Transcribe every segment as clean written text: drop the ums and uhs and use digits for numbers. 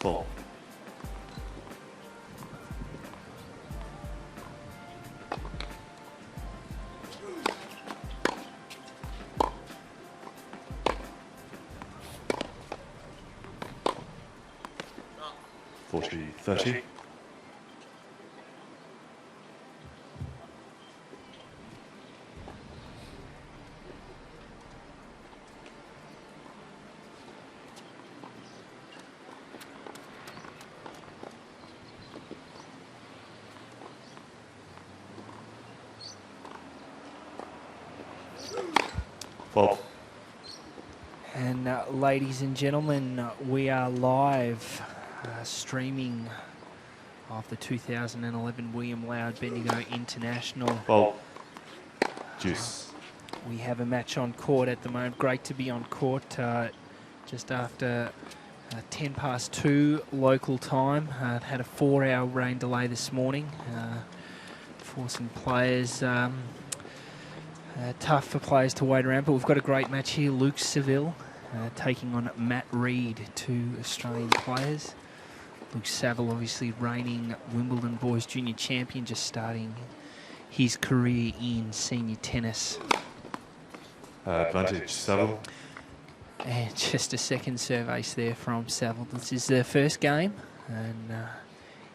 Ball. Forty 30. Fault. And ladies and gentlemen, we are live streaming of the 2011 William Loud Bendigo International. Fault. Juice. We have a match on court at the moment. Great to be on court just after 10 past 2 local time. Had a 4-hour rain delay this morning, forcing players. Tough for players to wait around, but we've got a great match here. Luke SAVILLE taking on Matt REID, 2 Australian players. Luke SAVILLE, obviously reigning Wimbledon Boys Junior Champion, just starting his career in senior tennis. Advantage, SAVILLE. And just a second serve ace there from SAVILLE. This is their first game, and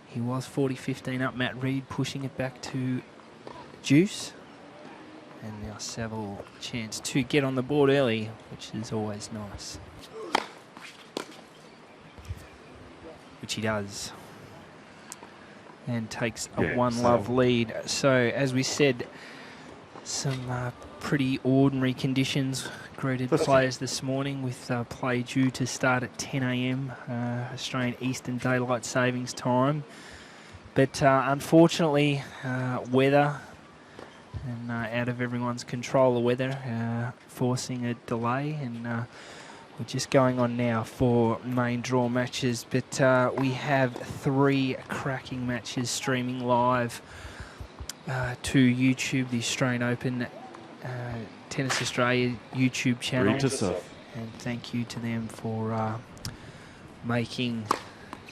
he was 40-15 up. Matt REID pushing it back to Juice. And now SAVILLE chance to get on the board early, which is always nice. Which he does. And takes a 1-love lead. So, as we said, some pretty ordinary conditions greeted players this morning, with play due to start at 10 a.m. Australian Eastern Daylight Savings Time. But unfortunately, weather... and out of everyone's control, the weather forcing a delay, and we're just going on now for main draw matches. But we have 3 cracking matches streaming live to YouTube, the Australian Open Tennis Australia YouTube channel. And thank you to them for making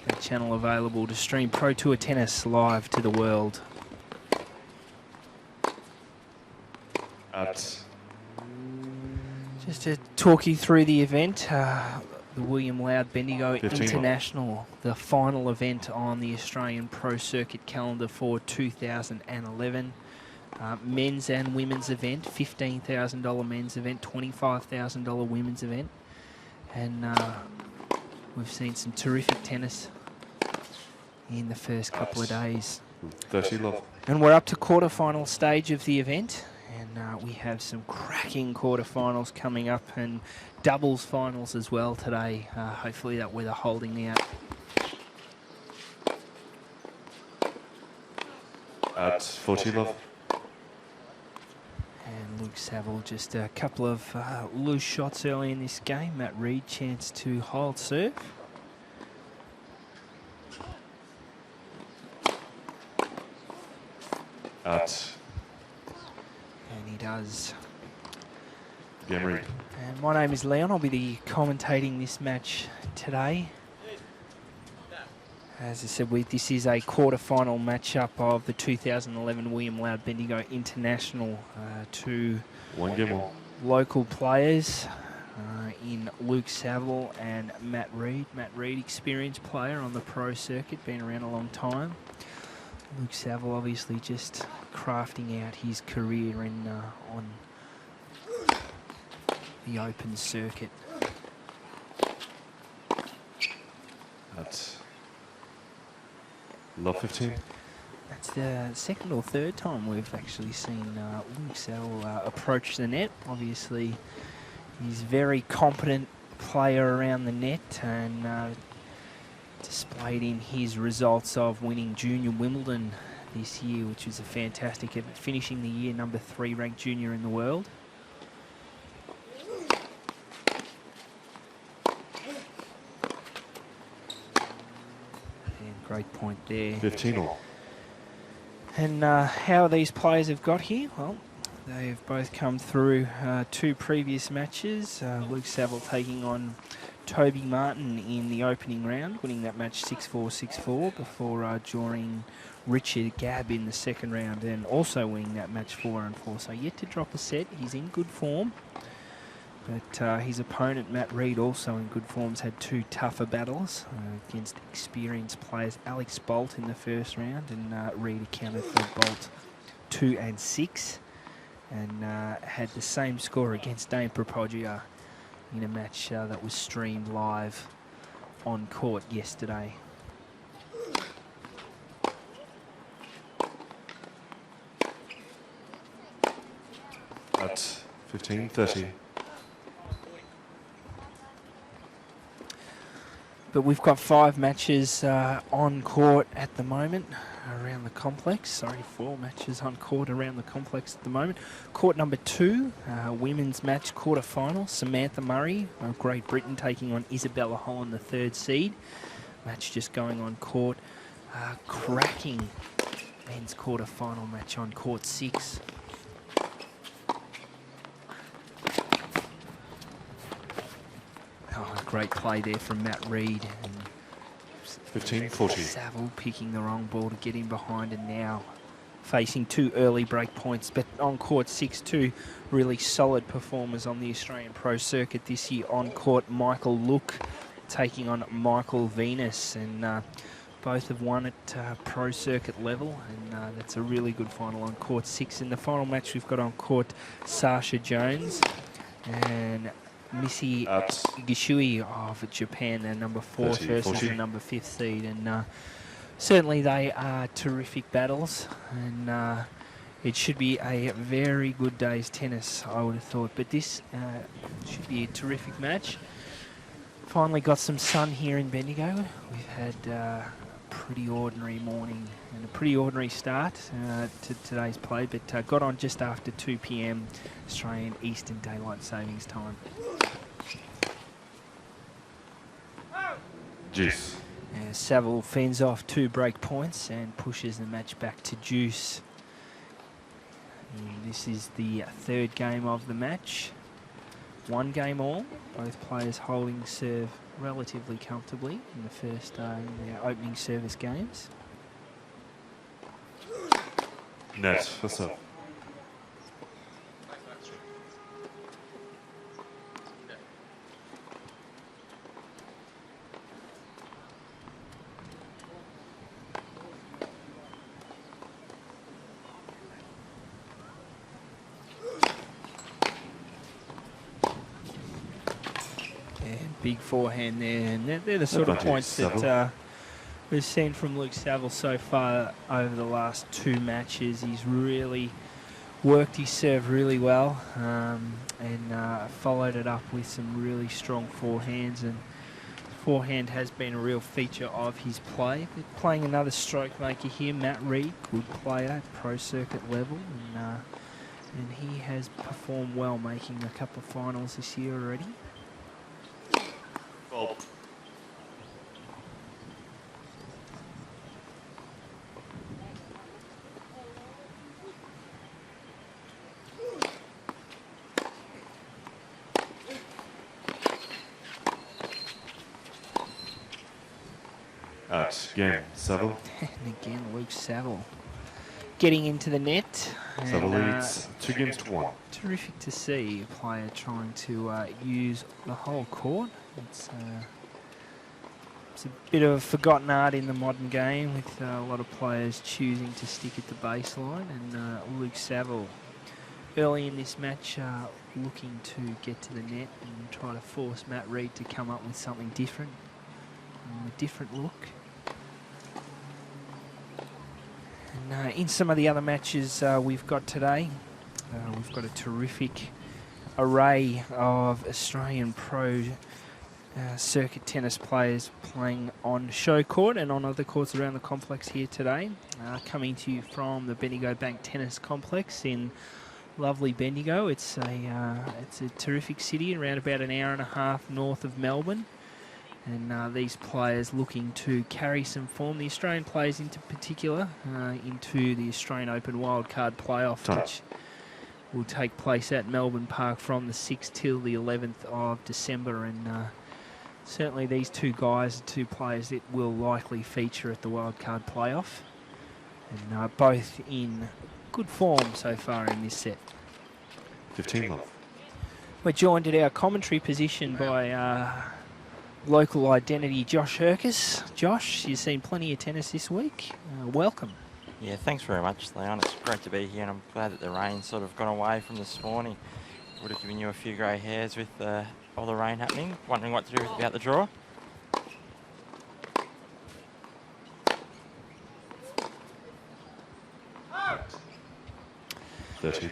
that channel available to stream Pro Tour tennis live to the world. Just to talk you through the event, the William Loud Bendigo International, the final event on the Australian Pro Circuit calendar for 2011. Men's and women's event, $15,000 men's event, $25,000 women's event. And we've seen some terrific tennis in the first couple of days. 30 love. And we're up to quarterfinal stage of the event. And we have some cracking quarterfinals coming up, and doubles finals as well today. Hopefully that weather holding out. At 40 love. And Luke SAVILLE, just a couple of loose shots early in this game. Matt REID, chance to hold serve. At. And he does. Game read. And my name is Leon. I'll be the commentating this match today. As I said, this is a quarter-final matchup of the 2011 William Loud Bendigo International. 2 local players in Luke SAVILLE and Matt REID. Matt REID, experienced player on the pro circuit, been around a long time. Luke SAVILLE obviously just crafting out his career in on the open circuit. That's love 15. That's the second or third time we've actually seen Luke SAVILLE approach the net. Obviously, he's a very competent player around the net, and displayed in his results of winning Junior Wimbledon this year, which was a fantastic effort, finishing the year number 3 ranked junior in the world. And great point there. 15 all. And how these players have got here? Well, they've both come through 2 previous matches. Luke SAVILLE taking on Toby Martin in the opening round, winning that match 6-4, 6-4 before drawing Richard Gabb in the second round and also winning that match 4-4. So yet to drop a set. He's in good form. But his opponent, Matt Reid, also in good form, has had two tougher battles against experienced players. Alex Bolt in the first round, and Reid accounted for Bolt 2 and 6, and had the same score against Dane Propogia in a match that was streamed live on court yesterday. At 15:30. But we've got 5 matches on court at the moment around the complex. Sorry, 4 matches on court around the complex at the moment. Court number 2, women's match quarter-final. Samantha Murray of Great Britain taking on Isabella Holland, the 3rd seed. Match just going on court. Cracking men's quarter-final match on court 6. Great play there from Matt Reid. 15:40. Saville picking the wrong ball to get in behind, and now facing 2 early break points. But on court 6, 2 really solid performers on the Australian Pro Circuit this year. On court, Michael Look taking on Michael Venus, and both have won at Pro Circuit level, and that's a really good final on court 6. In the final match, we've got on court Sasha Jones and Missy Gishui of Japan, their number 4 versus the number 5th seed, and certainly they are terrific battles, and it should be a very good day's tennis, I would have thought. But this should be a terrific match. Finally got some sun here in Bendigo. We've had a pretty ordinary morning and a pretty ordinary start to today's play, but got on just after 2 p.m. Australian Eastern Daylight Savings Time. Juice. Saville fends off 2 break points and pushes the match back to juice. And this is the 3rd game of the match. 1 game all. Both players holding serve relatively comfortably in the first in their opening service games. Net for serve. Big forehand there, and they're the sort of points that we've seen from Luke Saville so far over the last 2 matches. He's really worked his serve really well, and followed it up with some really strong forehands, and forehand has been a real feature of his play. But playing another stroke maker here, Matt Reid, good player at Pro Circuit level, and he has performed well, making a couple of finals this year already. At game, Saville. And again, Luke Saville getting into the net. Saville leads 2 games to 1. Terrific to see a player trying to use the whole court. It's a bit of a forgotten art in the modern game, with a lot of players choosing to stick at the baseline. And Luke Saville, early in this match, looking to get to the net and try to force Matt Reid to come up with something different, a different look. And in some of the other matches we've got today, we've got a terrific array of Australian Pro Circuit tennis players playing on show court and on other courts around the complex here today. Coming to you from the Bendigo Bank Tennis Complex in lovely Bendigo. It's a terrific city, around about an hour and a half north of Melbourne. And these players looking to carry some form, the Australian players into particular, into the Australian Open wildcard playoff, which will take place at Melbourne Park from the 6th till the 11th of December. And Certainly these two guys are two players that will likely feature at the wildcard playoff. And both in good form so far in this set. 15 love. We're joined at our commentary position by local identity Josh Herkus. Josh, you've seen plenty of tennis this week. Welcome. Yeah, thanks very much, Leon. It's great to be here, and I'm glad that the rain sort of got away from this morning. Would have given you a few grey hairs with all the rain happening. Wondering what to do about the draw.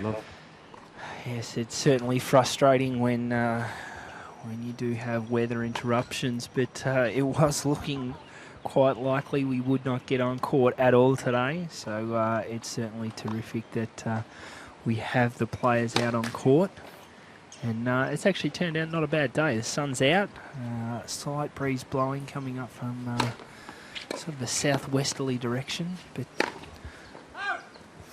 Love. Yes, it's certainly frustrating when you do have weather interruptions, but it was looking quite likely we would not get on court at all today. So it's certainly terrific that we have the players out on court. And it's actually turned out not a bad day. The sun's out, slight breeze blowing coming up from sort of a southwesterly direction, but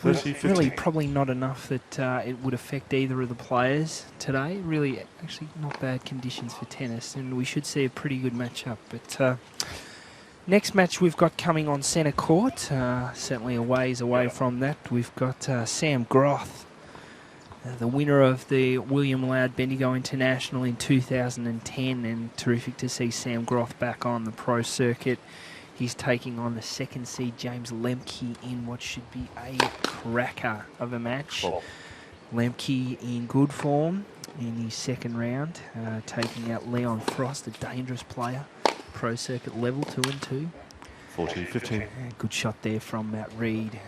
30, really probably not enough that it would affect either of the players today. Really, actually not bad conditions for tennis, and we should see a pretty good matchup. But next match we've got coming on centre court, certainly a ways away from that. We've got Sam Groth, the winner of the William Loud Bendigo International in 2010, and terrific to see Sam Groth back on the pro circuit. He's taking on the second seed James Lemke in what should be a cracker of a match. Lemke in good form in his second round, taking out Leon Frost, a dangerous player, pro circuit level 2-2. 40-15. Good shot there from Matt Reid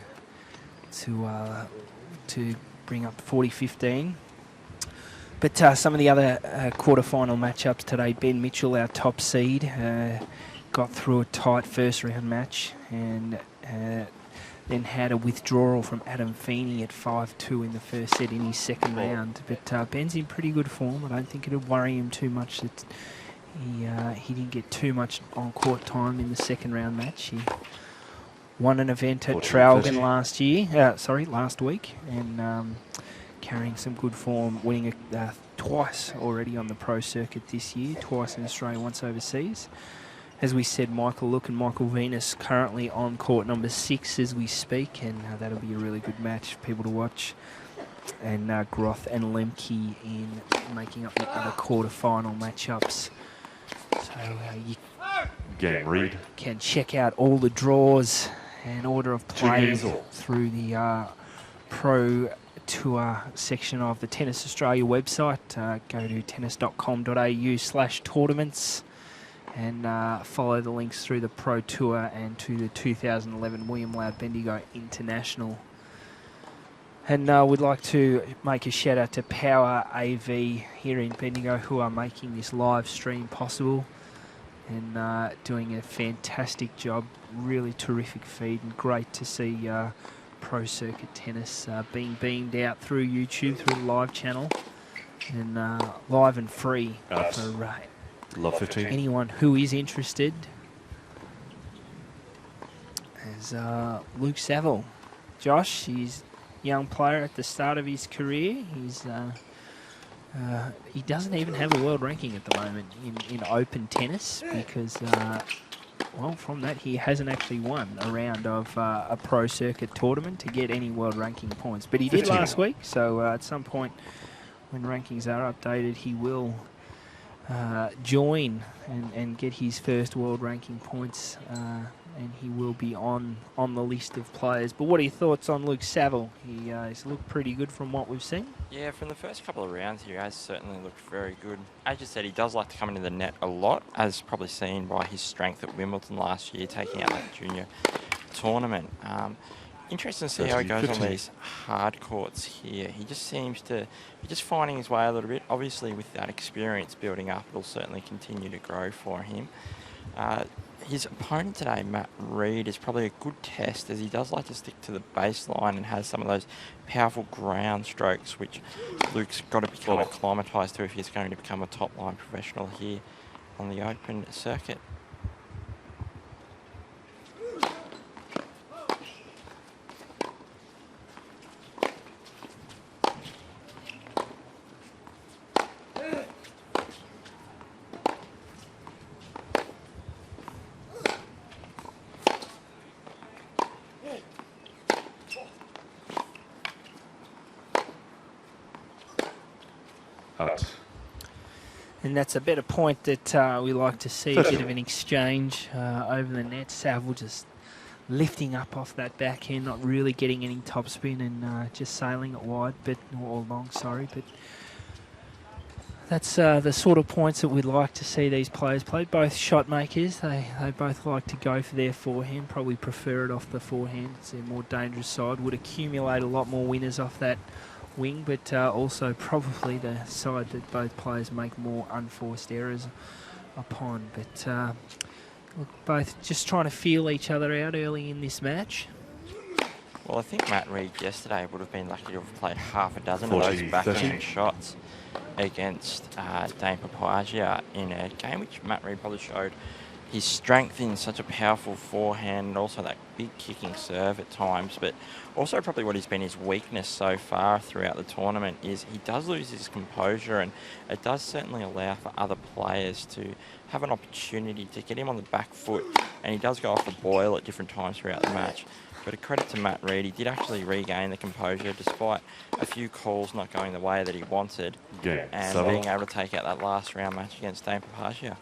to bring up 40-15. But some of the other quarterfinal matchups today, Ben Mitchell, our top seed, got through a tight first round match and then had a withdrawal from Adam Feeney at 5-2 in the first set in his second round. But Ben's in pretty good form. I don't think it'll worry him too much that he didn't get too much on court time in the second round match. He won an event at Traralgon last week, and carrying some good form, winning twice already on the pro circuit this year, twice in Australia, once overseas. As we said, Michael Look and Michael Venus currently on court number 6 as we speak, and that'll be a really good match for people to watch. And Groth and Lemke in making up the other quarter-final matchups. So you REID. can check out all the draws and order of play through the Pro Tour section of the Tennis Australia website. Go to tennis.com.au/tournaments. And follow the links through the Pro Tour and to the 2011 William Loud Bendigo International. And we'd like to make a shout out to Power AV here in Bendigo, who are making this live stream possible and doing a fantastic job. Really terrific feed, and great to see pro circuit tennis being beamed out through YouTube, through the live channel, and live and free for Love 15. anyone who is interested. As Luke Saville. Josh, he's a young player at the start of his career. He doesn't even have a world ranking at the moment in open tennis because, from that he hasn't actually won a round of a pro circuit tournament to get any world ranking points. But he did 15. last week, so at some point when rankings are updated, he will join and get his first world ranking points, and he will be on the list of players. But what are your thoughts on Luke Saville? He's looked pretty good from what we've seen. Yeah, from the first couple of rounds he has certainly looked very good. As you said, he does like to come into the net a lot, as probably seen by his strength at Wimbledon last year, taking out that junior tournament. Interesting to see how he goes on these hard courts here. He just seems to be just finding his way a little bit. Obviously, with that experience building up, it'll certainly continue to grow for him. His opponent today, Matt Reid, is probably a good test, as he does like to stick to the baseline and has some of those powerful ground strokes, which Luke's got to become acclimatised to if he's going to become a top-line professional here on the open circuit. Out. And that's a better point that we like to see, a bit of an exchange over the net. Saville just lifting up off that backhand, not really getting any topspin and just sailing it wide, or long, sorry. But that's the sort of points that we'd like to see these players play. Both shot makers, they both like to go for their forehand, probably prefer it off the forehand. It's their more dangerous side, would accumulate a lot more winners off that wing, but also probably the side that both players make more unforced errors upon. But look, both just trying to feel each other out early in this match. Well, I think Matt Reid yesterday would have been lucky to have played half a dozen 40, of those backhand 30. shots against Dane Papagia in a game which Matt Reid probably showed his strength in such a powerful forehand and also that big kicking serve at times. But also probably what has been his weakness so far throughout the tournament is he does lose his composure, and it does certainly allow for other players to have an opportunity to get him on the back foot, and he does go off the boil at different times throughout the match. But a credit to Matt Reid, he did actually regain the composure despite a few calls not going the way that he wanted, Game. and Saville. being able to take out that last round match against Dane Papagia.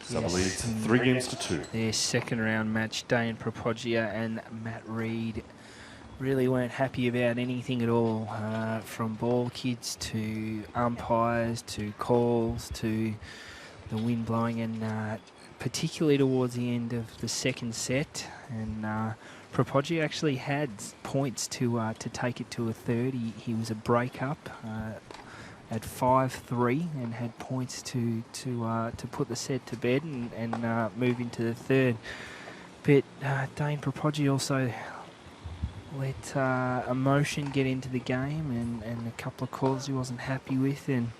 Saville leads 3 games to 2. Their second round match, Dane Papagia and Matt Reid really weren't happy about anything at all, from ball kids to umpires to calls to the wind blowing, and particularly towards the end of the second set. And Papagia actually had points to take it to a third. He was a break up at 5-3 and had points to put the set to bed and move into the third. But Dane Papagia also let emotion get into the game and a couple of calls he wasn't happy with, and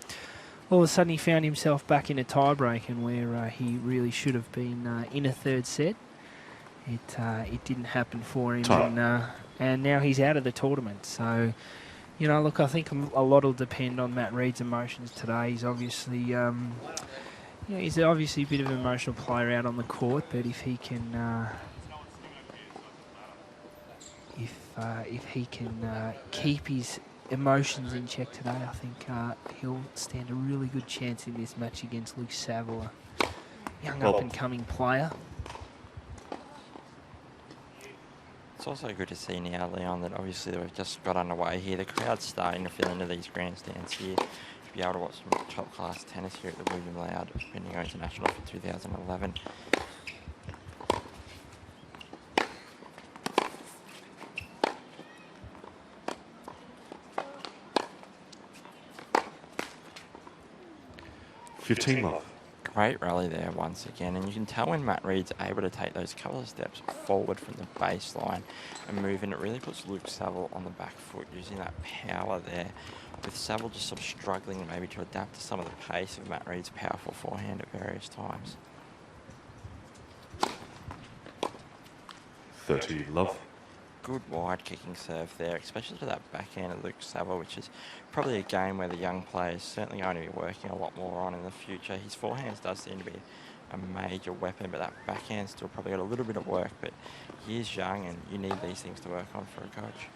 all of a sudden he found himself back in a tie-break, and where he really should have been in a third set. It didn't happen for him, and now he's out of the tournament. So, you know, look, I think a lot will depend on Matt Reid's emotions today. He's obviously, he's obviously a bit of an emotional player out on the court, but if he can, if he can keep his emotions in check today, I think he'll stand a really good chance in this match against Luke Saville, a young up-and-coming player. It's also good to see now, Leon, that obviously we've just got underway here. The crowd's starting to fill into these grandstands here to be able to watch some top-class tennis here at the William Loud Bendigo International for 2011. Love. Great rally there once again, and you can tell when Matt Reid's able to take those couple of steps forward from the baseline and move in, it really puts Luke Saville on the back foot, using that power there, with Saville just sort of struggling maybe to adapt to some of the pace of Matt Reid's powerful forehand at various times. 30 love. Good wide kicking serve there, especially to that backhand of Luke Saville, which is probably a game where the young players certainly going to be working a lot more on in the future. His forehands does seem to be a major weapon, but that backhand still probably got a little bit of work, but he is young and you need these things to work on for a coach.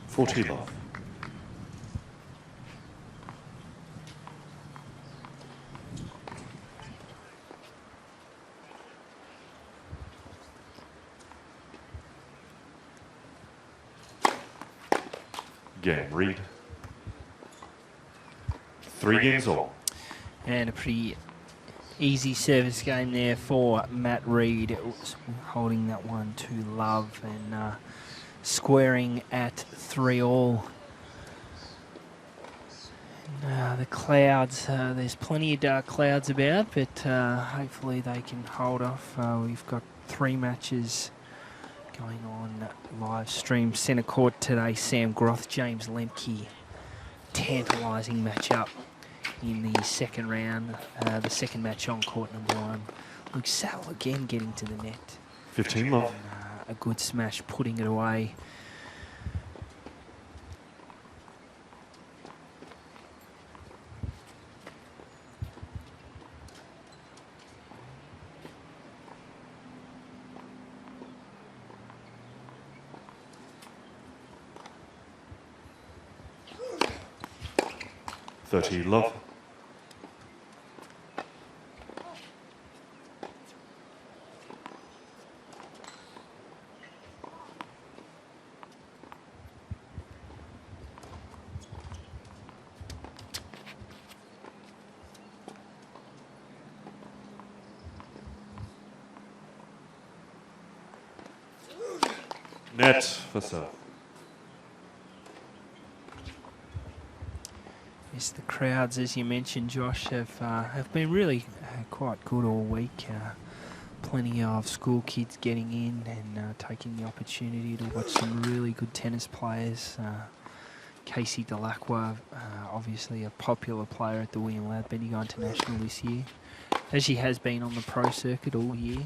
40 love. Game REID. 3 games all. And a pretty easy service game there for Matt Reid, holding that one to love and squaring at 3-all. The clouds, there's plenty of dark clouds about, but hopefully they can hold off. We've got 3 matches going on live stream. Centre court today, Sam Groth, James Lemke. Tantalising matchup in the second round. The second match on court number 1. Luke Saville again getting to the net. 15 love. A good smash, putting it away. 30 love. Net for serve. Yes, the crowds, as you mentioned, Josh, have been really quite good all week. Plenty of school kids getting in and taking the opportunity to watch some really good tennis players. Casey Delacqua, obviously a popular player at the William Ladd Bendigo International this year, as she has been on the pro circuit all year.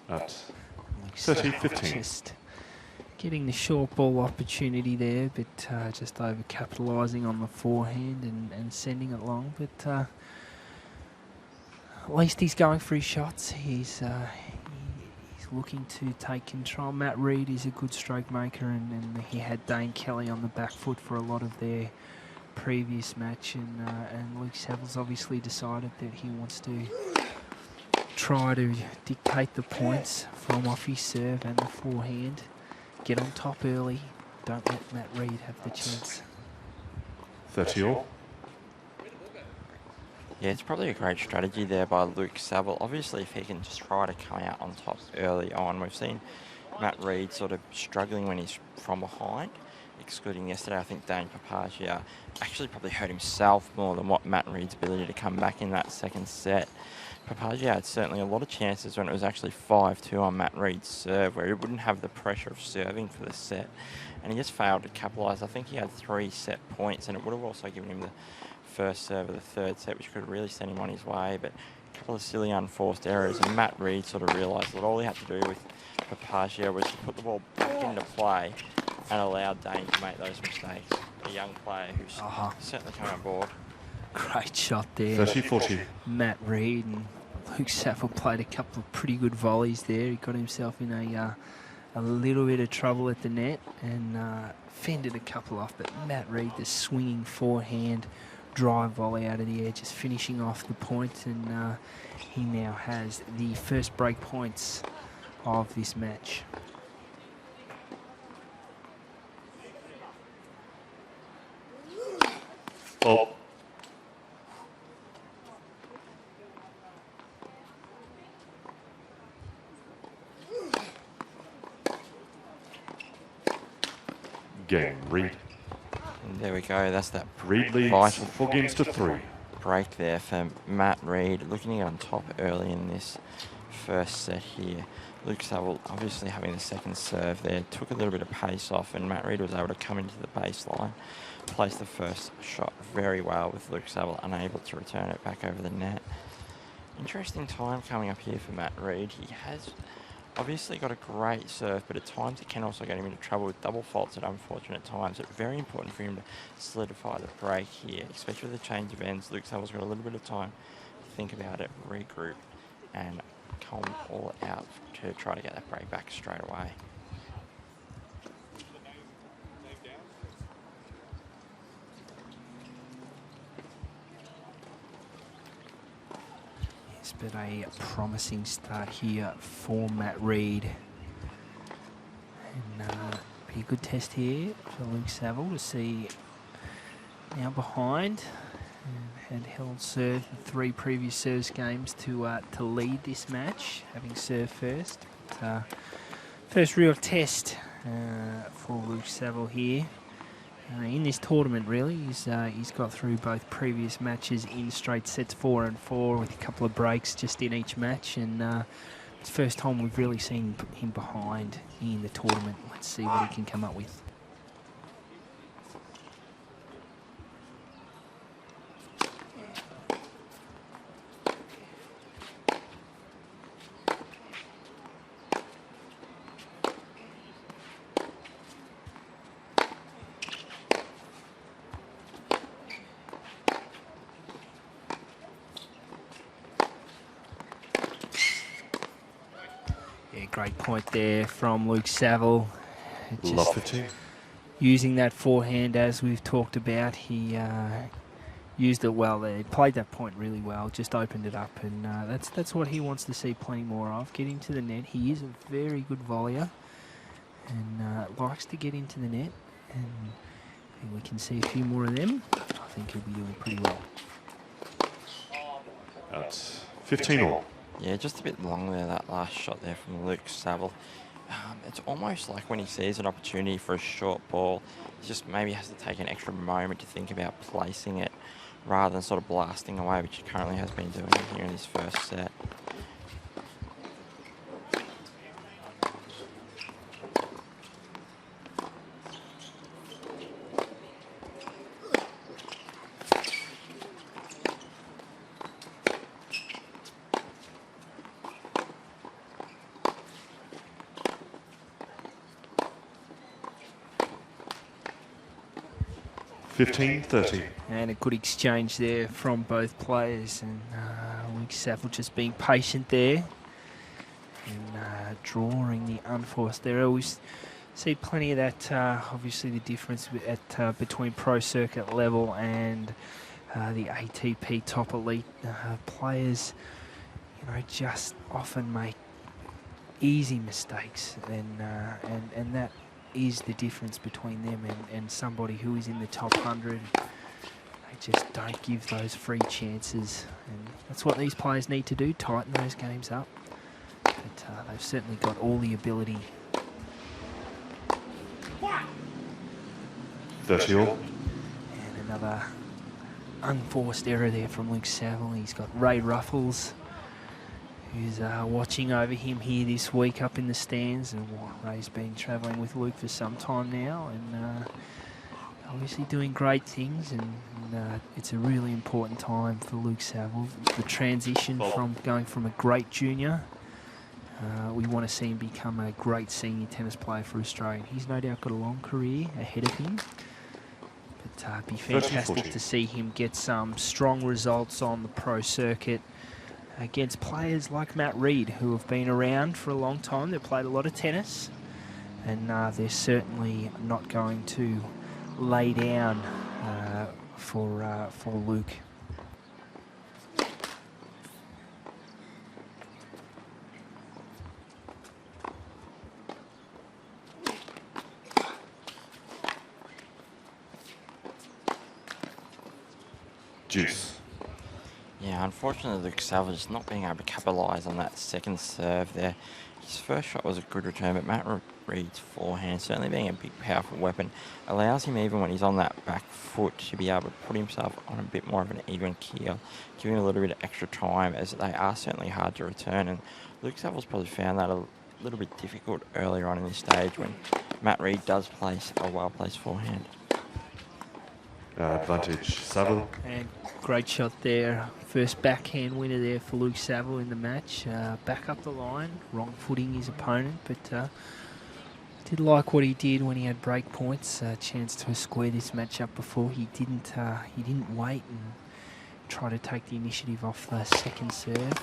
At 30-15. Just getting the short ball opportunity there, but just over capitalising on the forehand and sending it long. But at least he's going for his shots. He's looking to take control. Matt Reid is a good stroke maker, and he had Dane Kelly on the back foot for a lot of their previous match, and Luke Saville's obviously decided that he wants to try to dictate the points from off his serve and the forehand. Get on top early. Don't let Matt Reid have the chance. 30 all. Yeah, it's probably a great strategy there by Luke Saville. Obviously, if he can just try to come out on top early on. We've seen Matt Reid sort of struggling when he's from behind, excluding yesterday. I think Dane Papagia actually probably hurt himself more than what Matt Reid's ability to come back in that second set. Papagia had certainly a lot of chances when it was actually 5-2 on Matt Reid's serve, where he wouldn't have the pressure of serving for the set, and he just failed to capitalise. I think he had 3 set points, and it would have also given him the first serve of the third set, which could have really sent him on his way, but a couple of silly unforced errors, and Matt Reid sort of realised that all he had to do with Papagia was to put the ball back into play and allow Dane to make those mistakes. A young player who's certainly come on board. Great shot there. 30-40. Matt Reid and Luke Saville played a couple of pretty good volleys there. He got himself in a little bit of trouble at the net and fended a couple off, but Matt Reid, the swinging forehand drive volley out of the air, just finishing off the point, and he now has the first break points of this match. Oh. Game, Reid. And there we go. That's that Reid leads vital 4-3. break there for Matt Reid, looking to get on top early in this first set here. Luke Saville obviously having the second serve there, took a little bit of pace off, and Matt Reid was able to come into the baseline, place the first shot very well, with Luke Saville unable to return it back over the net. Interesting time coming up here for Matt Reid. He has obviously got a great serve, but at times it can also get him into trouble with double faults at unfortunate times. It's very important for him to solidify the break here, especially with the change of ends. Luke Saville's got a little bit of time to think about it, regroup, and come all out to try to get that break back straight away. But a promising start here for Matt Reid. And be a good test here for Luke Saville to see now behind. And had held serve the 3 previous service games to lead this match, having served first. But, first real test for Luke Saville here. In this tournament, really, he's got through both previous matches in straight sets 4 and 4 with a couple of breaks just in each match, and it's the first time we've really seen him behind in the tournament. Let's see what he can come up with. Great point there from Luke Saville. Love 15. Using that forehand as we've talked about. He used it well there. He played that point really well, just opened it up, and that's what he wants to see plenty more of. Getting to the net. He is a very good volleyer and likes to get into the net, and I think we can see a few more of them. I think he'll be doing pretty well. That's 15 all. Yeah, just a bit long there, that last shot there from Luke Saville. It's almost like when he sees an opportunity for a short ball, he just maybe has to take an extra moment to think about placing it rather than sort of blasting away, which he currently has been doing here in his first set. $15.30. And a good exchange there from both players, and Luke Saville just being patient there and drawing the unforced error. We see plenty of that. Obviously, the difference at between pro circuit level and the ATP top elite players, just often make easy mistakes, and that is the difference between them and somebody who is in the top 100. They just don't give those free chances, and that's what these players need to do, tighten those games up. But they've certainly got all the ability. 30 all. And another unforced error there from Luke Saville. He's got Ray Ruffles, who's watching over him here this week up in the stands, and Ray's been travelling with Luke for some time now, and obviously doing great things, and it's a really important time for Luke Saville. The transition from going from a great junior, we want to see him become a great senior tennis player for Australia. He's no doubt got a long career ahead of him, but it'd be fantastic to see him get some strong results on the pro circuit against players like Matt Reid, who have been around for a long time. They've played a lot of tennis, and they're certainly not going to lay down for Luke. Juice. Yeah, unfortunately, Luke Saville just not being able to capitalise on that second serve there. His first shot was a good return, but Matt Reid's forehand, certainly being a big, powerful weapon, allows him, even when he's on that back foot, to be able to put himself on a bit more of an even keel, giving a little bit of extra time, as they are certainly hard to return. And Luke Saville's probably found that a little bit difficult earlier on in this stage when Matt Reid does place a well-placed forehand. Advantage Saville. And great shot there. First backhand winner there for Luke Saville in the match. Back up the line, wrong footing his opponent, but did like what he did when he had break points. A chance to square this match up before. He didn't wait and try to take the initiative off the second serve.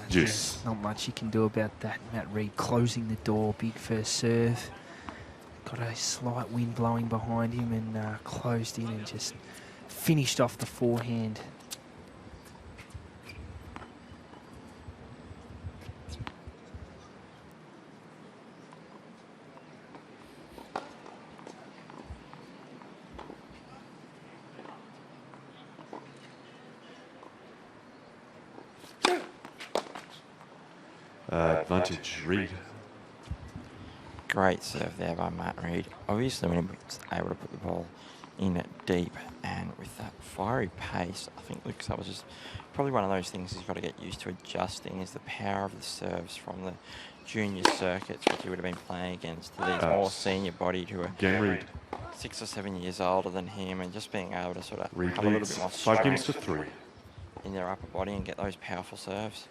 Juice. Not much you can do about that. Matt Reid closing the door, big first serve. Got a slight wind blowing behind him and closed in and just finished off the forehand. Advantage Reid. Great serve there by Matt Reid. Obviously, when he was able to put the ball in it deep, and with that fiery pace, I think Luke Saville was just probably one of those things he's got to get used to adjusting, is the power of the serves from the junior circuits, which he would have been playing against, to these more senior bodied who are 6 or 7 years older than him, and just being able to sort of Reid have a little leads bit more 5 games to strength 3 in their upper body and get those powerful serves.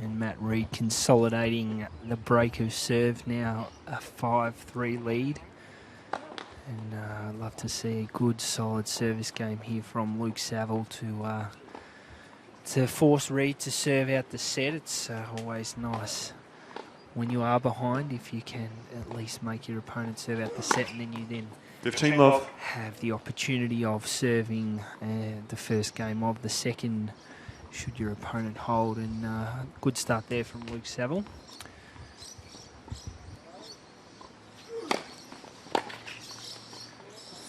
And Matt Reid consolidating the break of serve, now a 5-3 lead. And I'd love to see a good, solid service game here from Luke Saville to to force Reid to serve out the set. It's always nice when you are behind if you can at least make your opponent serve out the set, and then you then 15 love. have the opportunity of serving the first game of the second should your opponent hold. And good start there from Luke Saville.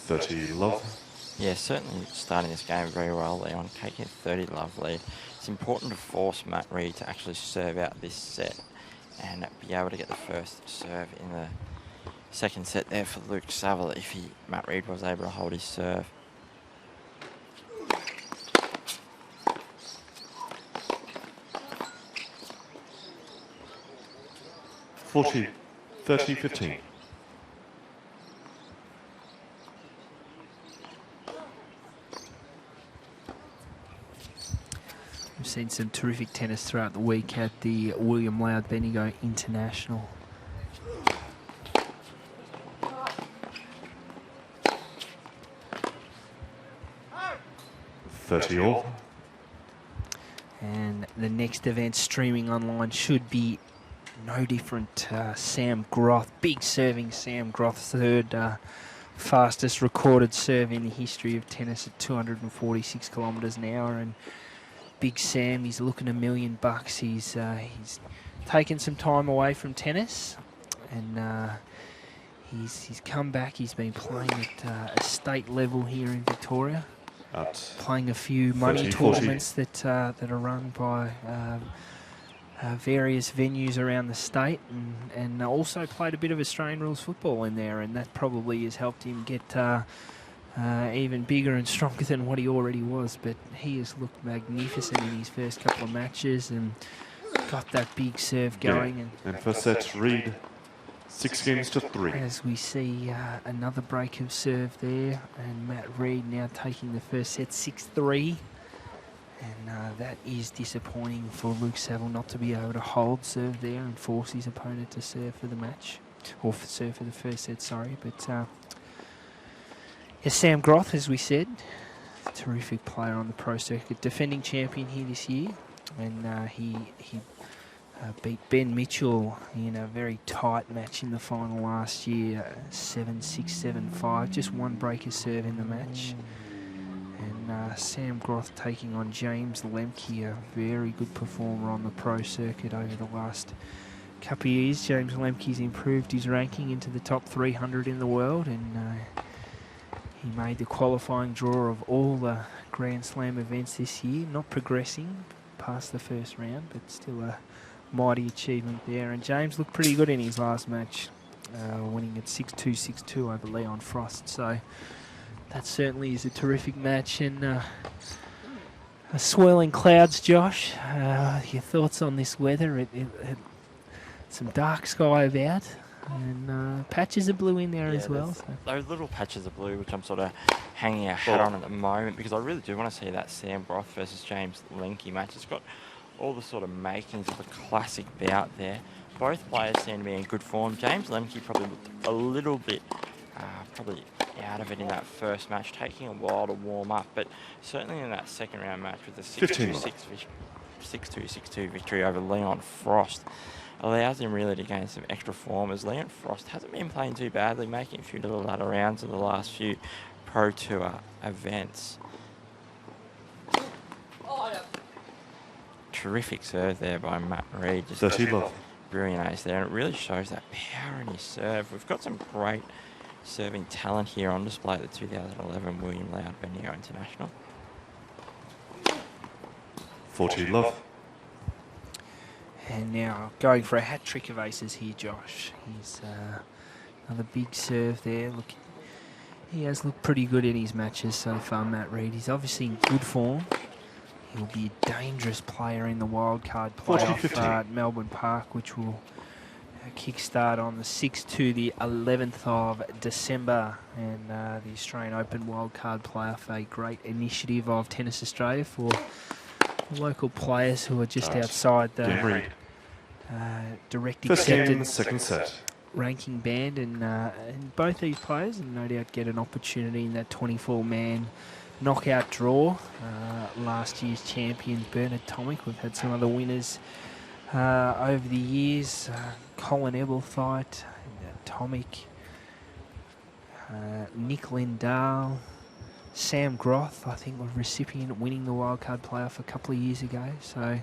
$30 love. Yeah, certainly starting this game very well, Leon, taking a 30 love lead. It's important to force Matt Reid to actually serve out this set and be able to get the first serve in the second set there for Luke Saville if Matt Reid was able to hold his serve. $40, $30, 15. We've seen some terrific tennis throughout the week at the William Loud Bendigo International. $30 all. And the next event streaming online should be no different. Sam Groth, big serving Sam Groth, third fastest recorded serve in the history of tennis at 246 kilometres an hour. And Big Sam, he's looking $1 million. He's taken some time away from tennis, and he's come back. He's been playing at a state level here in Victoria, playing a few money 30, tournaments that are run by various venues around the state, and also played a bit of Australian rules football in there, and that probably has helped him get even bigger and stronger than what he already was. But he has looked magnificent in his first couple of matches and got that big serve going. And first set, Reid, 6-3. As we see another break of serve there, and Matt Reid now taking the first set 6-3. And that is disappointing for Luke Saville not to be able to hold serve there and force his opponent to serve for the match, or serve for the first set, sorry. But Sam Groth, as we said, terrific player on the pro circuit, defending champion here this year, and he beat Ben Mitchell in a very tight match in the final last year, 7-6, 7-5, just one break of serve in the match. And Sam Groth taking on James Lemke, a very good performer on the pro circuit over the last couple of years. James Lemke's improved his ranking into the top 300 in the world, and he made the qualifying draw of all the Grand Slam events this year, not progressing past the first round, but still a mighty achievement there. And James looked pretty good in his last match, winning at 6-2, 6-2 over Leon Frost. So that certainly is a terrific match. And swirling clouds, Josh. Your thoughts on this weather? Some dark sky about, and patches of blue in there as well. So. Those little patches of blue, which I'm sort of hanging our hat on at the moment, because I really do want to see that Sam Groth versus James Lemke match. It's got all the sort of makings of a classic bout there. Both players seem to be in good form. James Lemke probably looked a little bit probably out of it in that first match, taking a while to warm up, but certainly in that second round match with the 6-2 victory over Leon Frost allows him really to gain some extra form, as Leon Frost hasn't been playing too badly, making a few little ladder rounds in the last few Pro Tour events. Terrific serve there by Matt Reid. Just 30 love. Brilliant ace there, and it really shows that power in his serve. We've got some great serving talent here on display at the 2011 William Loud Bendigo International. 40 love. And now going for a hat-trick of aces here, Josh. He's another big serve there. Look, he has looked pretty good in his matches so far, Matt Reid. He's obviously in good form. He'll be a dangerous player in the wildcard playoff at Melbourne Park, which will kickstart on the 6th to the 11th of December. And the Australian Open wildcard playoff, a great initiative of Tennis Australia for local players who are just outside the direct accepted second set ranking band, and both these players, and no doubt, get an opportunity in that 24-man knockout draw. Last year's champion Bernard Tomic. We've had some other winners over the years. Colin Ebelthite, Tomic, Nick Lindahl, Sam Groth, I think, was recipient winning the wildcard playoff a couple of years ago. So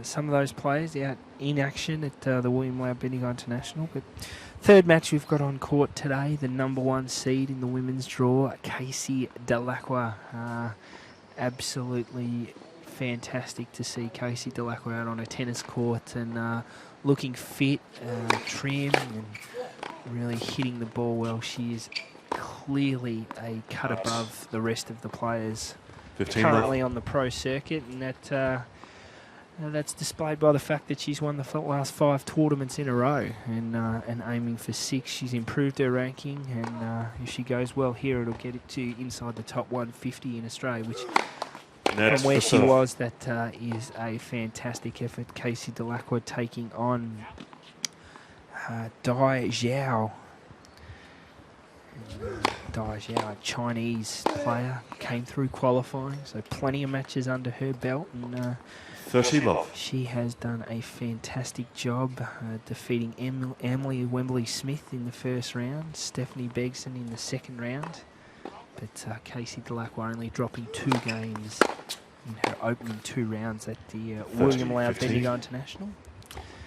some of those players out in action at the William Lau Bendigo International. But third match we've got on court today, the number 1 seed in the women's draw, Casey Delacroix. Absolutely fantastic to see Casey Delacroix out on a tennis court and looking fit, trim, and really hitting the ball well. She is clearly a cut above the rest of the players 15 currently left. on the pro circuit, and that's displayed by the fact that she's won the last 5 tournaments in a row and aiming for 6. She's improved her ranking, and if she goes well here, it'll get it to inside the top 150 in Australia, which Next from where for she serve. was, that is a fantastic effort. Casey Delacroix taking on Dai Zhao. Dai Zhao, a Chinese player, came through qualifying, so plenty of matches under her belt, and 30 love. she has done a fantastic job defeating Emily Wembley-Smith in the first round, Stephanie Begson in the second round, but Casey Delacroix only dropping 2 games in her opening 2 rounds at the William Lau 15. Bendigo International.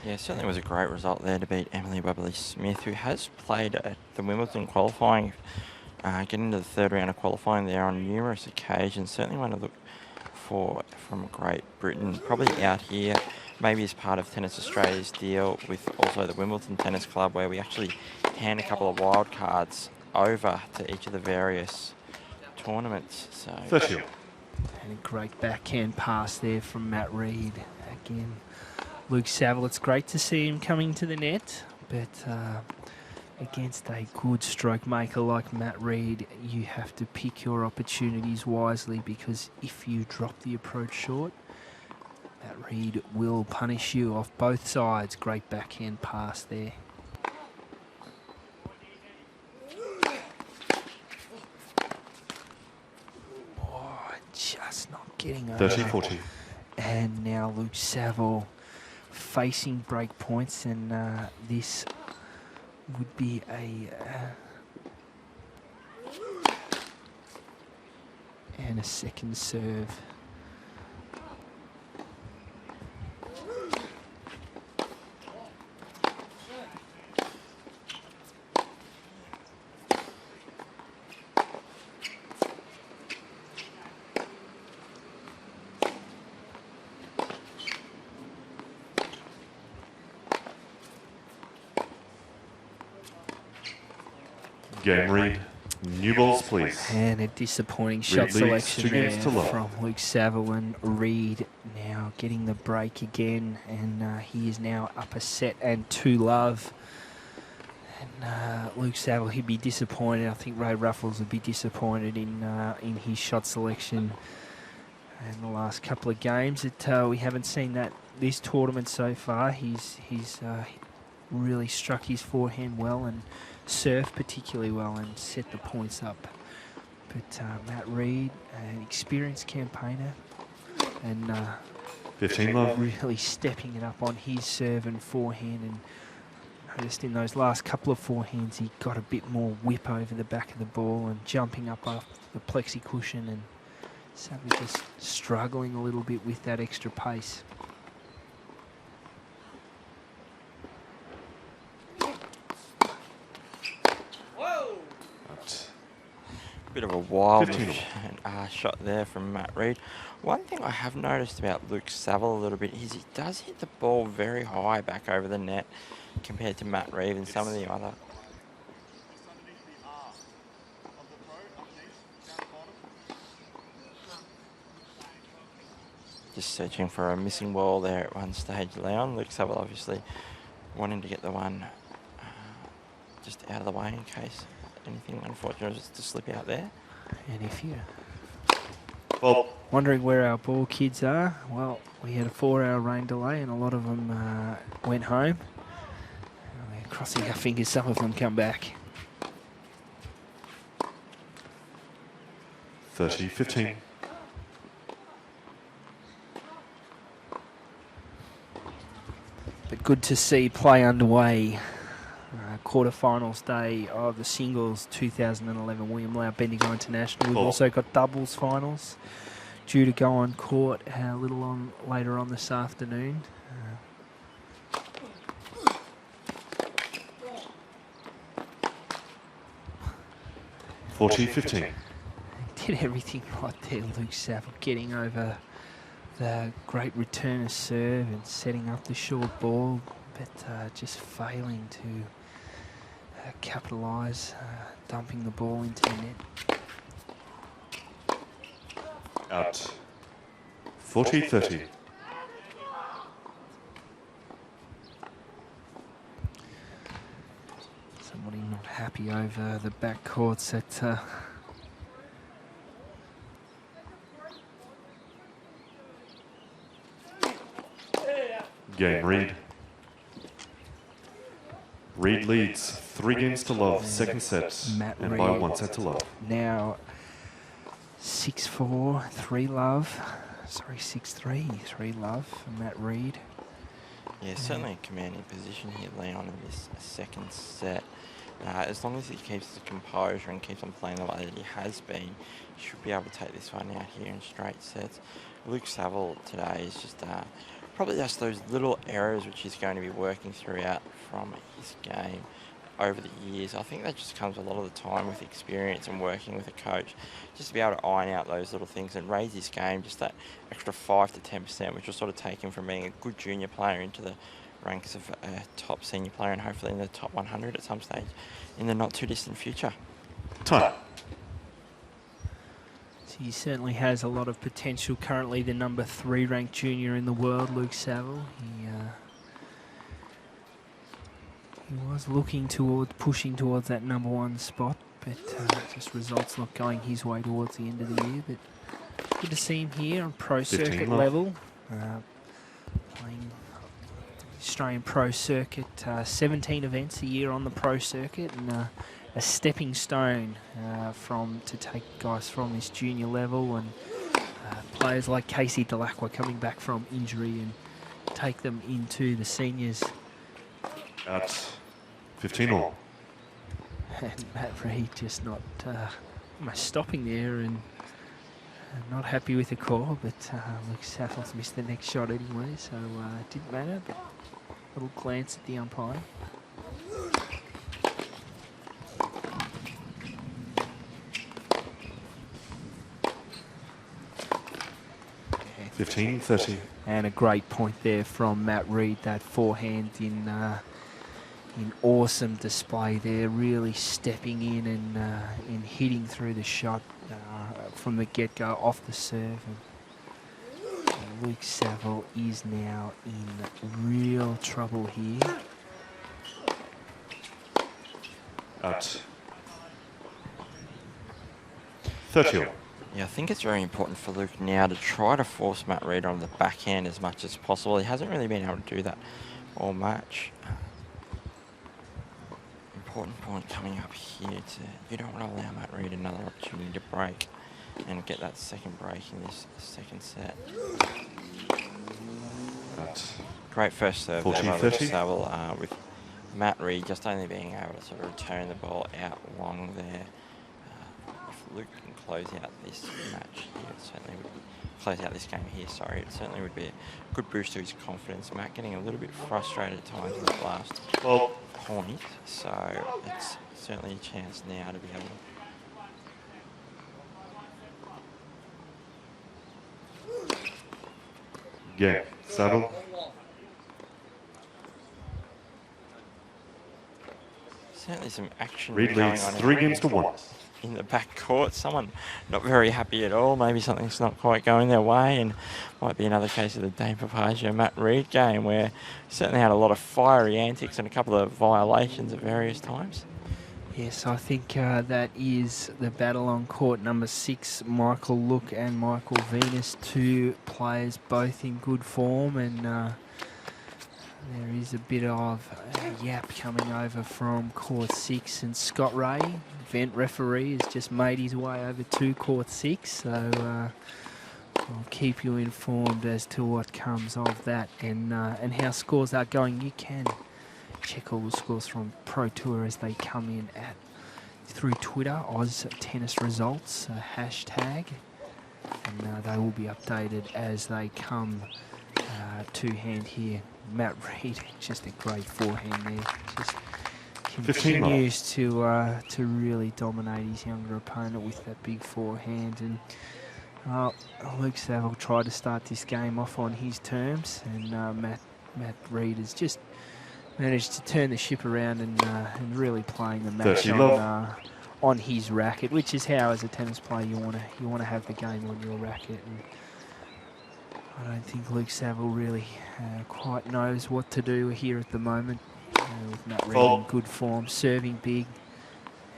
Yeah, certainly was a great result there to beat Emily Wembley-Smith, who has played at the Wimbledon qualifying, getting to the 3rd round of qualifying there on numerous occasions. Certainly one to look for from Great Britain, probably out here, maybe as part of Tennis Australia's deal with also the Wimbledon Tennis Club, where we actually hand a couple of wild cards over to each of the various tournaments. So 30. And a great backhand pass there from Matt Reid. Again, Luke Saville, it's great to see him coming to the net, but against a good stroke maker like Matt Reid, you have to pick your opportunities wisely, because if you drop the approach short, Matt Reid will punish you off both sides. Great backhand pass there. Oh, just not getting over. 30 40. And now Luke Saville facing break points, and this would be a second serve. Game read. New balls, please. And a disappointing shot leads selection 2 there games to love. from Luke Saville, and Reid now getting the break again, and he is now up a set and 2 love. And Luke Saville, he'd be disappointed. I think Ray Ruffles would be disappointed in his shot selection in the last couple of games. We haven't seen that this tournament so far. He's really struck his forehand well and served particularly well and set the points up. But Matt Reid, an experienced campaigner, and 15 love. really stepping it up on his serve and forehand, and noticed in those last couple of forehands he got a bit more whip over the back of the ball and jumping up off the plexi cushion, and sadly just struggling a little bit with that extra pace. bit of a wild 15. shot there from Matt Reid. One thing I have noticed about Luke Saville a little bit is he does hit the ball very high back over the net compared to Matt Reid and some of the other. Just searching for a missing ball there at one stage, Leon. Luke Saville obviously wanting to get the one just out of the way in case anything unfortunate was to slip out there. And if you're Well, wondering where our ball kids are, well, we had a 4-hour rain delay and a lot of them went home. We're crossing our fingers some of them come back. 30-15. But good to see play underway. Quarterfinals day of the singles 2011 William Lau Bendigo International. We've also got doubles finals due to go on court a little on later on this afternoon. 40-15. Did everything right there, Luke Saville, getting over the great return of serve and setting up the short ball, but just failing to capitalise, dumping the ball into the net. Out. 40-30. Somebody not happy over the backcourts at Game REID. REID leads 3 games to love, second set, Matt and Reid by 1 set to love. now 6-4, 3 love. Sorry, 6-3, 3 love for Matt Reid. Yeah, certainly a commanding position here, Leon, in this second set. As long as he keeps the composure and keeps on playing the way that he has been, he should be able to take this one out here in straight sets. Luke Saville today is just probably just those little errors which he's going to be working throughout from his game over the years. I think that just comes a lot of the time with experience and working with a coach, just to be able to iron out those little things and raise his game just that extra 5 to 10%, which will sort of take him from being a good junior player into the ranks of a top senior player and hopefully in the top 100 at some stage in the not too distant future. Time. So he certainly has a lot of potential. Currently the number 3 ranked junior in the world, Luke Saville. He was looking towards, pushing towards that number 1 spot, but just results not going his way towards the end of the year. But good to see him here on pro circuit level, playing Australian pro circuit, 17 events a year on the pro circuit, and a stepping stone to take guys from this junior level, and players like Casey Delacqua coming back from injury and take them into the seniors. Out. 15 all. And Matt Reid just not almost stopping there and not happy with the call, but Luke Saville's missed the next shot anyway, so it didn't matter. But a little glance at the umpire. Yeah. 15-30. And a great point there from Matt Reid, that forehand in awesome display there, really stepping in and hitting through the shot from the get-go off the serve. And Luke Saville is now in real trouble here. Out. 30 all. Yeah, I think it's very important for Luke now to try to force Matt Reid on the backhand as much as possible. He hasn't really been able to do that all match. Important point coming up here. You don't want to allow Matt Reid another opportunity to break and get that second break in this second set. Out. Great first serve there by 40-30. Saville, with Matt Reid just only being able to sort of return the ball out long there. If Luke can close out this match here, it certainly would close out this game here, sorry, it certainly would be a good boost to his confidence. Matt getting a little bit frustrated at times in the last point, so it's certainly a chance now to be able to... Game. Saville. Certainly some action REID going leads on 3 games to 1. in the back court. Someone not very happy at all. Maybe something's not quite going their way, and might be another case of the Dane Papagio Matt Reid game, where certainly had a lot of fiery antics and a couple of violations at various times. Yes, I think that is the battle on court number 6. Michael Look and Michael Venus, 2 players both in good form, and There is a bit of yap coming over from court 6, and Scott Ray, event referee, has just made his way over to court 6. So I'll keep you informed as to what comes of that and how scores are going. You can check all the scores from Pro Tour as they come in through Twitter, Oz Tennis Results hashtag, and they will be updated as they come to hand here. Matt Reid, just a great forehand there. Just continues to really dominate his younger opponent with that big forehand. And Luke Saville tried to start this game off on his terms, and Matt Reid has just managed to turn the ship around and really playing the match on his racket, which is how, as a tennis player, you want to have the game on your racket. And I don't think Luke Saville really quite knows what to do here at the moment. With Matt Reid in good form, serving big,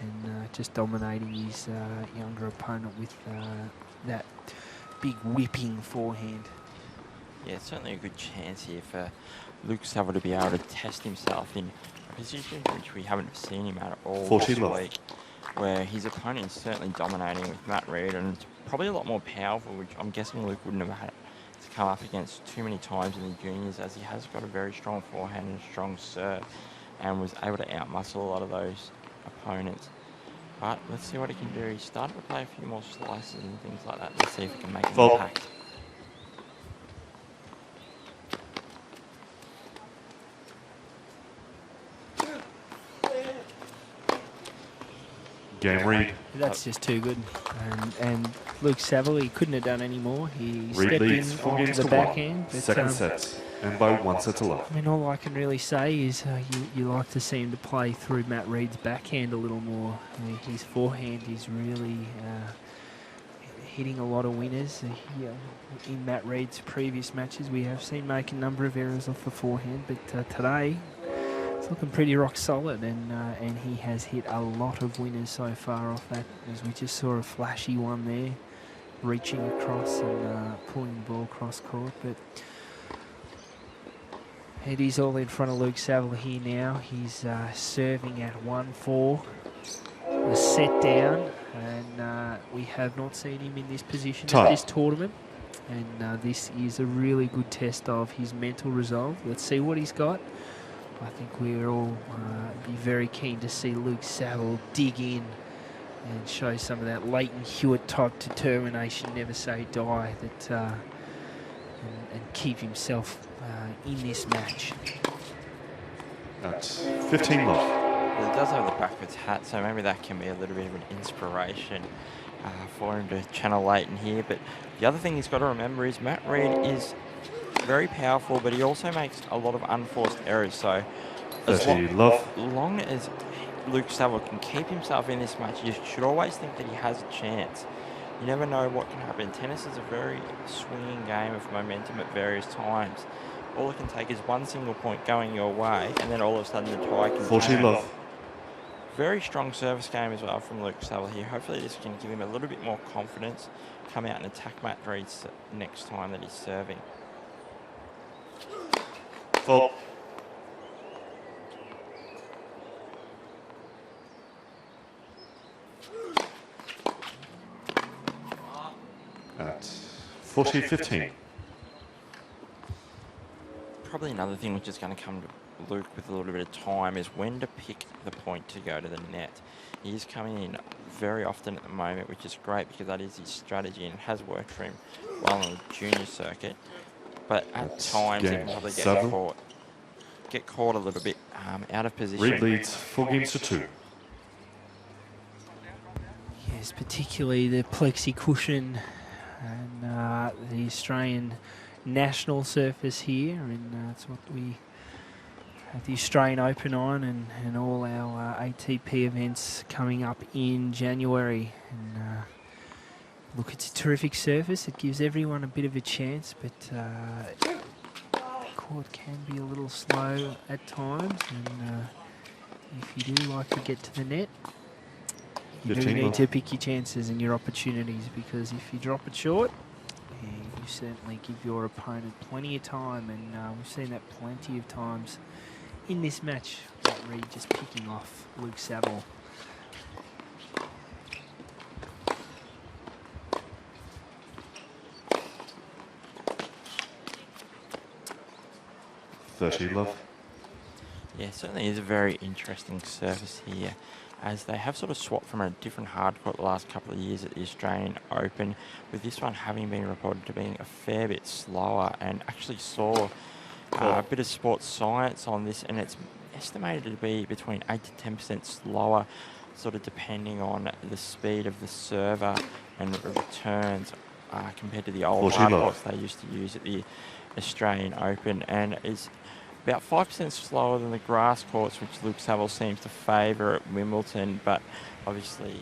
and just dominating his younger opponent with that big whipping forehand. Yeah, it's certainly a good chance here for Luke Saville to be able to test himself in a position which we haven't seen him at all this week, where his opponent is certainly dominating with Matt Reid, and it's probably a lot more powerful, which I'm guessing Luke wouldn't have had to come up against too many times in the juniors, as he has got a very strong forehand and a strong serve, and was able to outmuscle a lot of those opponents. But let's see what he can do. He started to play a few more slices and things like that. Let's see if he can make an impact. Game Reid. That's just too good. And Luke Saville, he couldn't have done any more. He Reid stepped leads in 4 on games the to back 1. end. But, Second sets, and by 1 set to love. I mean, all I can really say is you like to see him to play through Matt Reid's backhand a little more. I mean, his forehand is really hitting a lot of winners. In Matt Reid's previous matches, we have seen make a number of errors off the forehand, but today it's looking pretty rock solid, and he has hit a lot of winners so far off that, as we just saw a flashy one there, reaching across and pulling the ball cross court. But it is all in front of Luke Saville here now. He's serving at 1-4, a set down, and we have not seen him in this position at this tournament. And this is a really good test of his mental resolve. Let's see what he's got. I think we're all be very keen to see Luke Saville dig in and show some of that Leighton Hewitt type determination, never say die, that and keep himself in this match. That's 15 love. Well, he does have the backwards hat, so maybe that can be a little bit of an inspiration for him to channel Leighton here. But the other thing he's got to remember is Matt Reid is very powerful, but he also makes a lot of unforced errors. So as long as Luke Saville can keep himself in this match, you should always think that he has a chance. You never know what can happen. Tennis is a very swinging game of momentum at various times. All it can take is one single point going your way, and then all of a sudden the tie can 14 love. Very strong service game as well from Luke Saville here. Hopefully this can give him a little bit more confidence, come out and attack Matt Reid next time that he's serving. Fault. That's 14-15. Probably another thing which is going to come to Luke with a little bit of time is when to pick the point to go to the net. He is coming in very often at the moment, which is great because that is his strategy and it has worked for him well on the junior circuit. But at times he can probably get caught a little bit out of position. Reid leads 4 games to 2. Yes, particularly the plexi cushion and the Australian national surface here, and that's what we have the Australian Open on, and all our ATP events coming up in January. And look, it's a terrific surface. It gives everyone a bit of a chance, but the court can be a little slow at times, and if you do like to get to the net, you do need to pick your chances and your opportunities, because if you drop it short, Yeah, you certainly give your opponent plenty of time, and we've seen that plenty of times in this match. Matt Reid just picking off Luke Saville. Love. Yeah, certainly is a very interesting surface here, as they have sort of swapped from a different hardcourt the last couple of years at the Australian Open, with this one having been reported to being a fair bit slower, and actually saw a bit of sports science on this, and it's estimated to be between 8 to 10% slower, sort of depending on the speed of the server and the returns compared to the old hardcourts they used to use at the Australian Open, and is about 5% slower than the grass courts, which Luke Saville seems to favour at Wimbledon, but obviously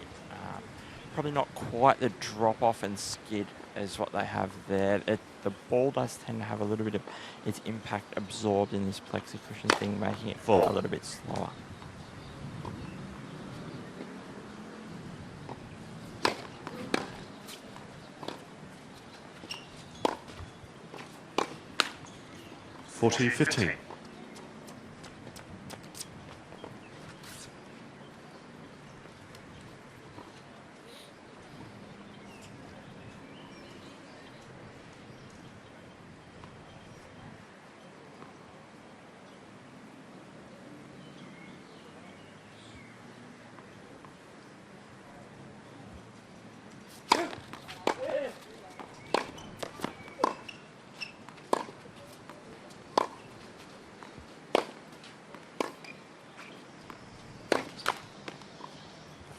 probably not quite the drop-off and skid as what they have there. The ball does tend to have a little bit of its impact absorbed in this plexi cushion thing, making it a little bit slower. (40-15).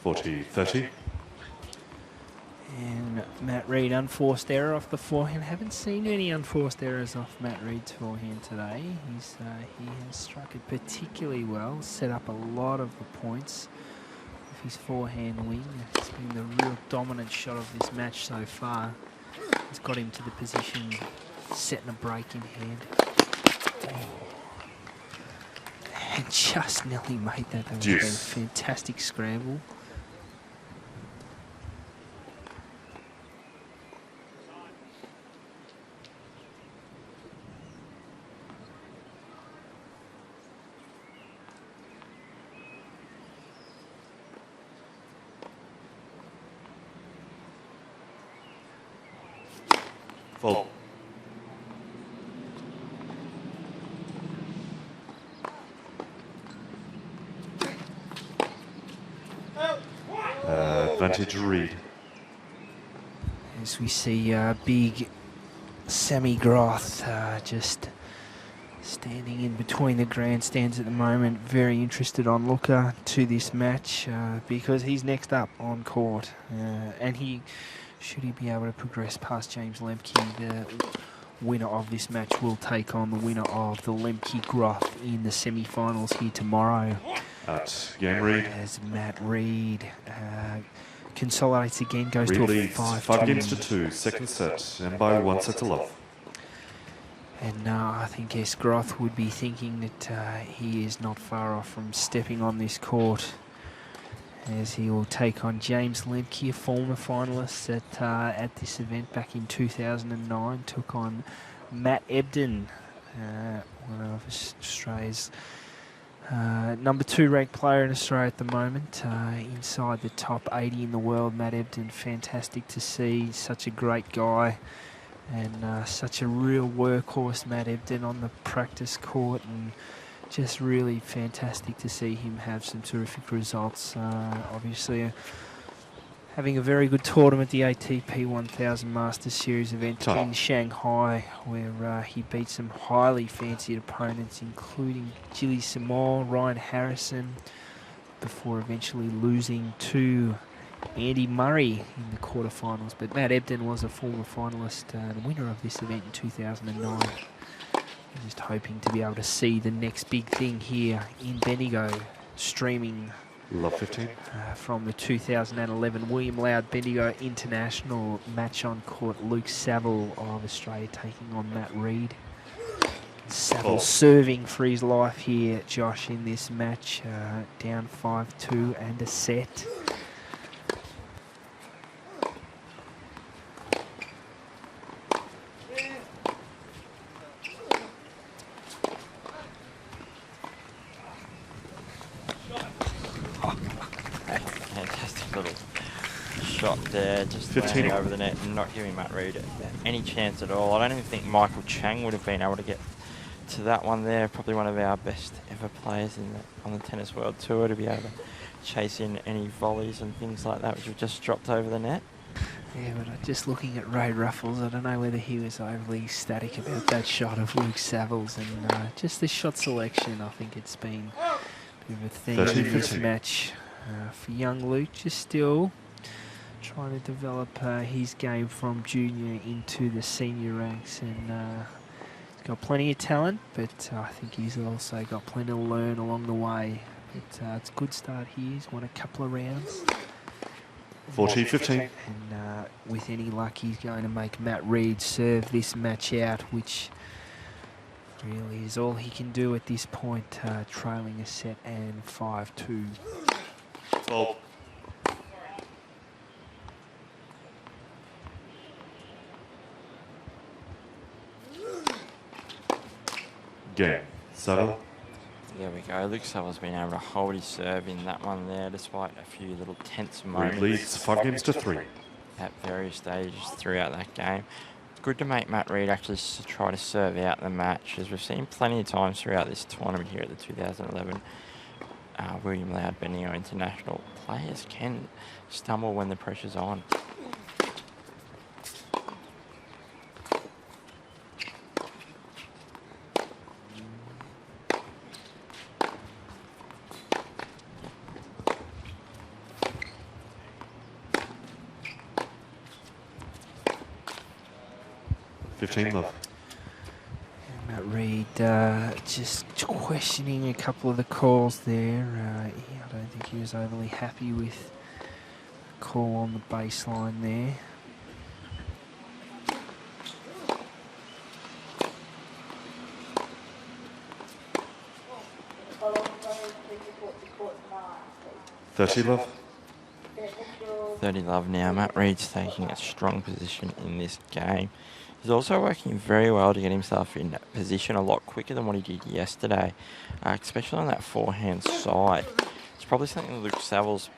(40-30). And Matt Reid, unforced error off the forehand. Haven't seen any unforced errors off Matt Reid's forehand today. He has struck it particularly well, set up a lot of the points with his forehand wing. It's been the real dominant shot of this match so far. It's got him to the position, setting a break in hand. And just nearly made that. That was a fantastic scramble. Fault. Advantage Reid. As we see big Sammy Groth just standing in between the grandstands at the moment, very interested onlooker to this match because he's next up on court, and should he be able to progress past James Lemke, the winner of this match will take on the winner of the Lemke-Groth in the semi-finals here tomorrow. At game Reid. As Matt Reid consolidates again, goes Reid to a leads 5 games to 2, second set, and by 1 set to love. And I think S. Groth would be thinking that he is not far off from stepping on this court, as he will take on James Lemke, a former finalist at this event back in 2009. Took on Matt Ebden, one of Australia's number 2 ranked player in Australia at the moment, inside the top 80 in the world. Matt Ebden, fantastic to see, such a great guy, and such a real workhorse, Matt Ebden, on the practice court, and just really fantastic to see him have some terrific results. Obviously having a very good tournament, the ATP 1000 Masters Series event in Shanghai, where he beat some highly fancied opponents, including Gilly Simon, Ryan Harrison, before eventually losing to Andy Murray in the quarterfinals. But Matt Ebden was a former finalist, the winner of this event in 2009. Just hoping to be able to see the next big thing here in Bendigo, streaming Love 15. from the 2011 William Loud Bendigo International match on court. Luke Saville of Australia taking on Matt Reid. Saville serving for his life here, Josh, in this match, down 5-2 and a set. shot there, just 15. landing over the net and not giving Matt Reid any chance at all. I don't even think Michael Chang would have been able to get to that one there. Probably one of our best ever players on the Tennis World Tour to be able to chase in any volleys and things like that, which have just dropped over the net. Yeah, but just looking at Ray Ruffles, I don't know whether he was overly ecstatic about that shot of Luke Savilles, and just the shot selection, I think it's been a bit of a theme in this match for young Luke, just still trying to develop his game from junior into the senior ranks, and he's got plenty of talent, but I think he's also got plenty to learn along the way. But it's a good start here. He's won a couple of rounds. 40-15. And with any luck, he's going to make Matt Reid serve this match out, which really is all he can do at this point, trailing a set and 5-2. 12. Game. Saville. There we go. Luke Saville's been able to hold his serve in that one there, despite a few little tense moments. Reid leads 5-3. At various stages throughout that game. Good to make Matt Reid actually try to serve out the match, as we've seen plenty of times throughout this tournament here at the 2011 William Loud Bendigo International. Players can stumble when the pressure's on. Matt Reid just questioning a couple of the calls there. I don't think he was overly happy with the call on the baseline there. Love. 30 love now. Matt Reid's taking a strong position in this game. He's also working very well to get himself in position a lot quicker than what he did yesterday, especially on that forehand side. It's probably something Luke Savilles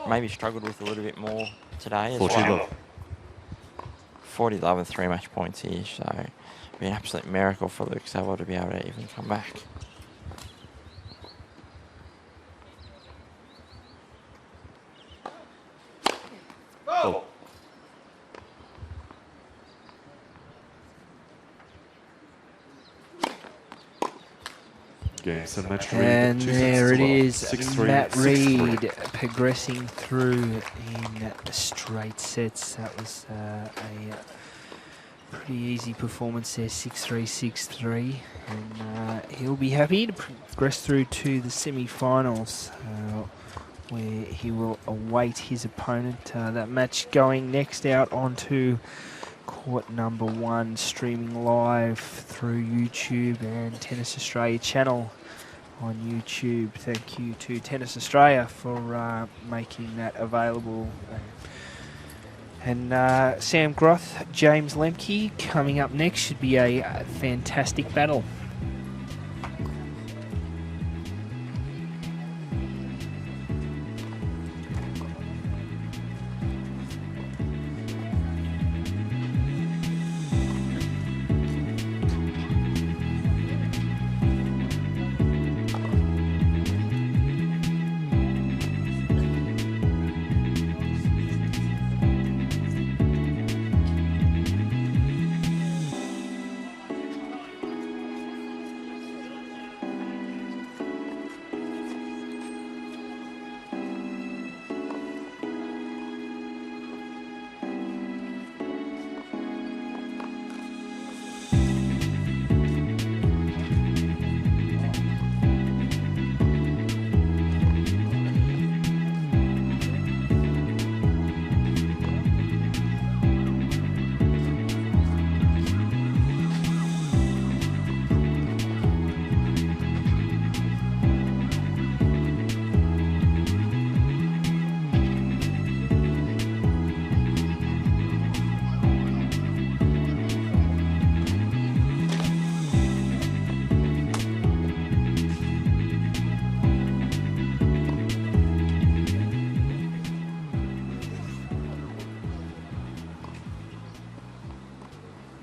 maybe struggled with a little bit more today as 40 well. love. 40 love and 3 match points here, so it'd be an absolute miracle for Luke Saville to be able to even come back. Oh. And there it is, Matt Reid progressing through in straight sets. That was a pretty easy performance there, 6-3, 6-3. And he'll be happy to progress through to the semi-finals, where he will await his opponent. That match going next out onto court number 1, streaming live through YouTube and Tennis Australia channel on YouTube. Thank you to Tennis Australia for making that available. And Sam Groth, James Lemke coming up next should be a fantastic battle.